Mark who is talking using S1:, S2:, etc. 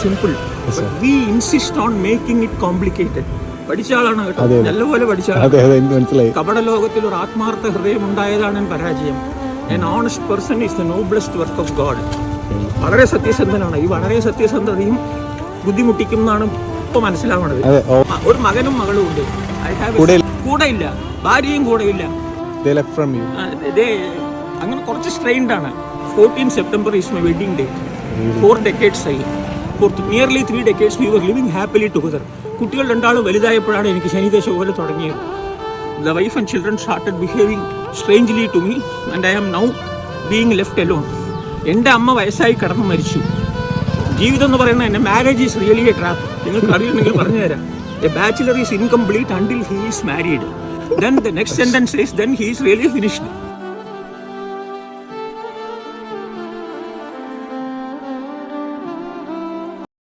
S1: Simple. But we insist on making it complicated. പഠിച്ച ആളാണ് കേട്ടോ, നല്ലപോലെ പഠിച്ച ആളാണ്. കപട ലോകത്തിൽ ഒരു ആത്മാർത്ഥ ഹൃദയം ഉണ്ടായതാണ് പരാജയം. An honest person is the noblest work of God. വളരെ സത്യസന്ധനാണ്. ഈ വളരെ സത്യസന്ധതയും ബുദ്ധിമുട്ടിക്കും എന്നാണ് ഇപ്പൊ മനസ്സിലാവുന്നത്. ഒരു മകനും മകളും ഉണ്ട്. കൂടെ ഇല്ല, ഭാര്യയും കൂടെ ഇല്ല. അങ്ങനെ കുറച്ച് സ്ട്രെയിൻഡ് ആണ്. 14 September is my wedding day. 4 decades ആയി. For nearly 3 decades we were living happily together. കുട്ടികൾ രണ്ടാളും വലുതായപ്പോഴാണ് എനിക്ക് ശനിദശ പോലെ തുടങ്ങിയത്. The wife and children started behaving strangely to me and I am now being left alone. എൻ്റെ അമ്മ വയസ്സായി കടന്നു മരിച്ചു. ജീവിതം എന്ന് പറയുന്നത് എന്നെ marriage is really A trap. നിങ്ങൾക്ക് അറിയില്ലെങ്കിൽ പറഞ്ഞു തരാം. A bachelor is incomplete until he is married. Then the next sentence is then he is really finished.